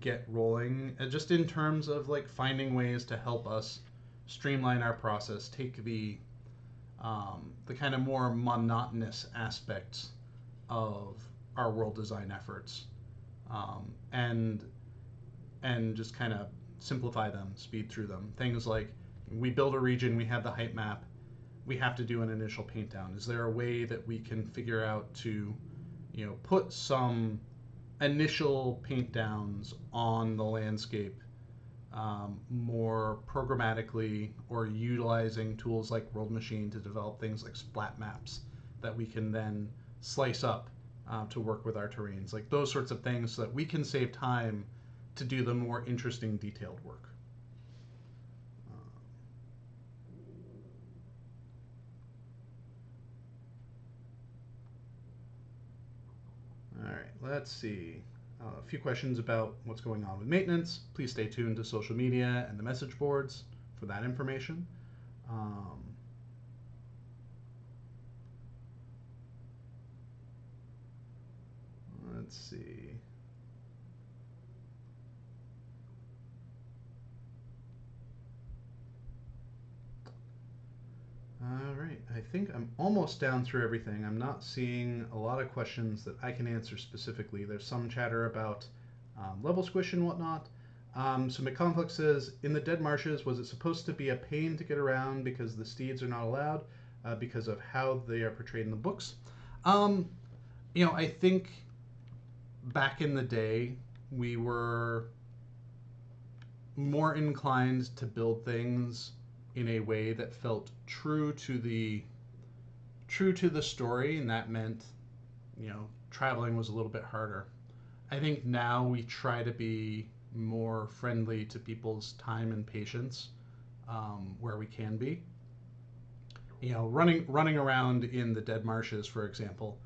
get rolling, just in terms of like finding ways to help us streamline our process, take the kind of more monotonous aspects of our world design efforts, and just kind of simplify them, speed through them. Things like, we build a region, we have the height map, we have to do an initial paint down. Is there a way that we can figure out to, put some initial paint downs on the landscape more programmatically, or utilizing tools like World Machine to develop things like splat maps that we can then slice up to work with our terrains, like those sorts of things, so that we can save time to do the more interesting detailed work. All right, let's see. A few questions about what's going on with maintenance. Please stay tuned to social media and the message boards for that information. Let's see. All right, I think I'm almost down through everything. I'm not seeing a lot of questions that I can answer specifically. There's some chatter about level squish and whatnot. So McConflict says, in the Dead Marshes, was it supposed to be a pain to get around because the steeds are not allowed because of how they are portrayed in the books? I think back in the day, we were more inclined to build things in a way that felt true to the story, and that meant traveling was a little bit harder. I think now we try to be more friendly to people's time and patience where we can be. Running around in the Dead Marshes, for example,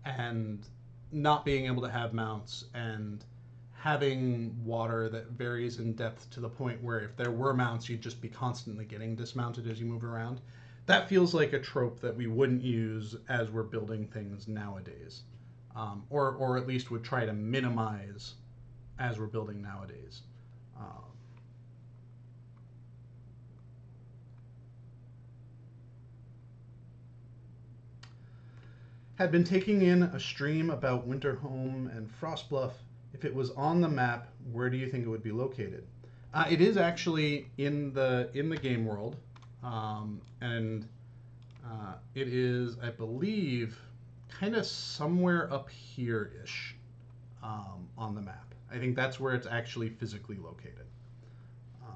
and not being able to have mounts, and having water that varies in depth to the point where if there were mounts, you'd just be constantly getting dismounted as you move around. That feels like a trope that we wouldn't use as we're building things nowadays, or at least would try to minimize as we're building nowadays. Had been taking in a stream about Winterhome and Frostbluff. If it was on the map, where do you think it would be located? It is actually in the game world, and it is, I believe, kind of somewhere up here ish on the map. I think that's where it's actually physically located. Um,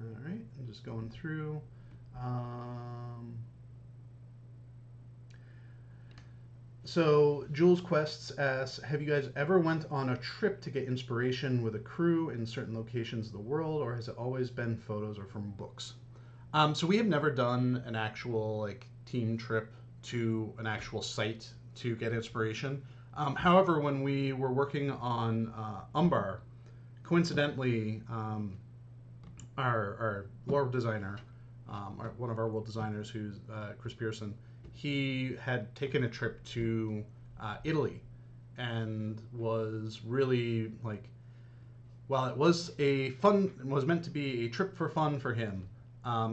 all right, I'm just going through. Um, So Jules Quests asks, have you guys ever went on a trip to get inspiration with a crew in certain locations of the world, or has it always been photos or from books? So we have never done an actual like team trip to an actual site to get inspiration. However, when we were working on Umbar, coincidentally, our lore designer, one of our world designers, who's Chris Pearson, he had taken a trip to Italy and was really like, while it was was meant to be a trip for fun for him.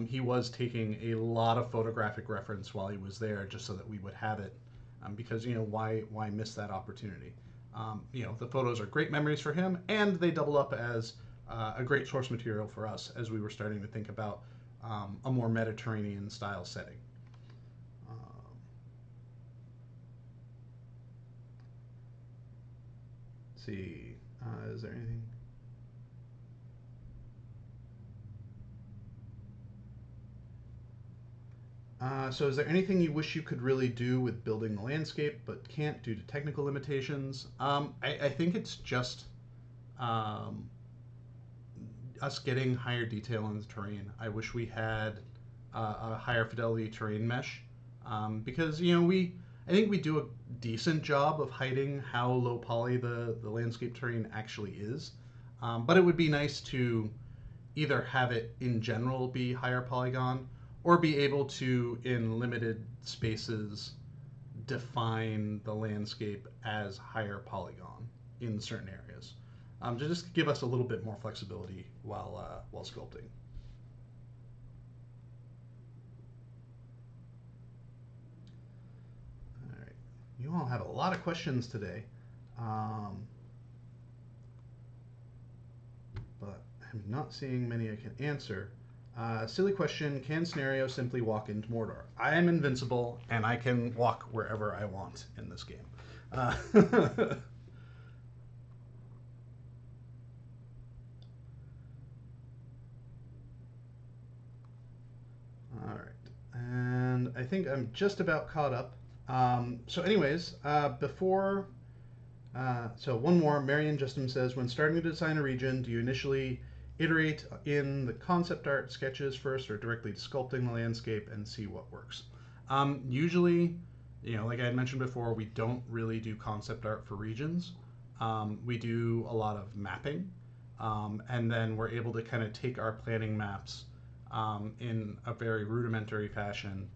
He was taking a lot of photographic reference while he was there, just so that we would have it, because why miss that opportunity? The photos are great memories for him, and they double up as a great source material for us as we were starting to think about a more Mediterranean style setting. Let's see, is there anything? So is there anything you wish you could really do with building the landscape but can't due to technical limitations? I think it's just um, us getting higher detail in the terrain. I wish we had a higher fidelity terrain mesh, because I think we do a decent job of hiding how low poly the landscape terrain actually is. But it would be nice to either have it in general be higher polygon, or be able to, in limited spaces, define the landscape as higher polygon in certain areas, to just give us a little bit more flexibility while sculpting. All right, you all have a lot of questions today, um, but I'm not seeing many I can answer. Silly question: can Scenario simply walk into Mordor? I am invincible, and I can walk wherever I want in this game. All right, and I think I'm just about caught up. Anyways, so one more. Marion Justin says, when starting to design a region, do you initially iterate in the concept art sketches first, or directly sculpting the landscape and see what works? Usually, like I had mentioned before, we don't really do concept art for regions. We do a lot of mapping, and then we're able to kind of take our planning maps in a very rudimentary fashion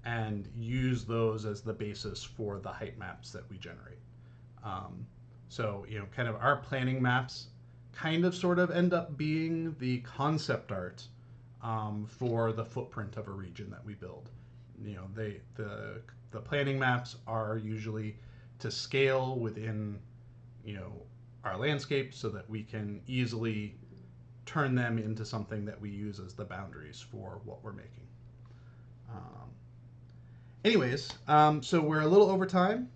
and use those as the basis for the height maps that we generate. Um, kind of our planning maps kind of sort of end up being the concept art for the footprint of a region that we build. The planning maps are usually to scale within you know our landscape, so that we can easily turn them into something that we use as the boundaries for what we're making. Um, so we're a little over time,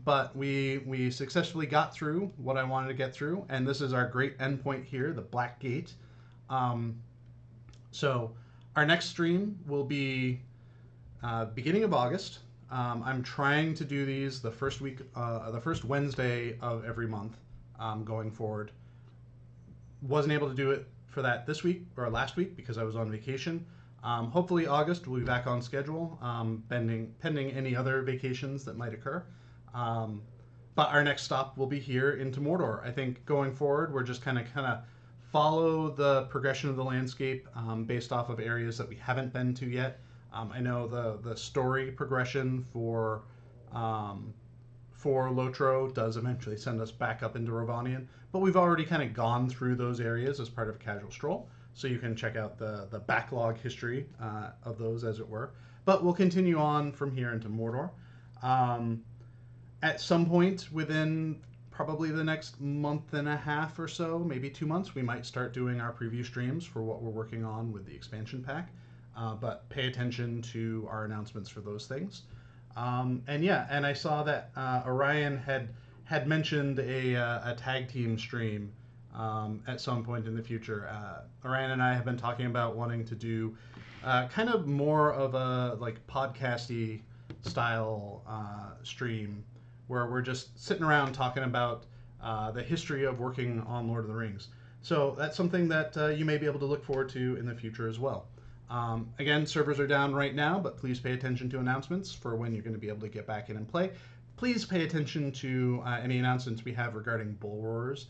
but we successfully got through what I wanted to get through, and this is our great endpoint here, the Black Gate. Um, so our next stream will be beginning of August. I'm trying to do these the first Wednesday of every month, going forward. Wasn't able to do it for that this week or last week because I was on vacation. Hopefully August we'll be back on schedule, pending any other vacations that might occur. But our next stop will be here into Mordor. I think going forward we're just kind of follow the progression of the landscape, based off of areas that we haven't been to yet. I know the story progression for Lotro does eventually send us back up into Rovanian, but we've already kind of gone through those areas as part of Casual Stroll, so you can check out the backlog history of those, as it were. But we'll continue on from here into Mordor. Um, at some point within probably the next month and a half or so, maybe 2 months, we might start doing our preview streams for what we're working on with the expansion pack. But pay attention to our announcements for those things. And yeah, and I saw that Orion had mentioned a tag team stream at some point in the future. Orion and I have been talking about wanting to do kind of more of a like podcasty style stream where we're just sitting around talking about the history of working on Lord of the Rings. So that's something that you may be able to look forward to in the future as well. Again, servers are down right now, but please pay attention to announcements for when you're going to be able to get back in and play. Please pay attention to any announcements we have regarding Bull Roars,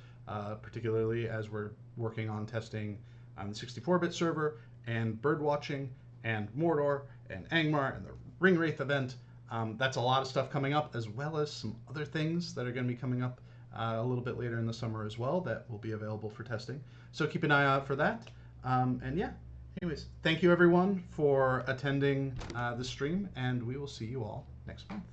particularly as we're working on testing the 64-bit server and birdwatching and Mordor and Angmar and the Ringwraith event. That's a lot of stuff coming up, as well as some other things that are going to be coming up a little bit later in the summer as well that will be available for testing. So keep an eye out for that. And yeah, anyways, thank you everyone for attending the stream, and we will see you all next month.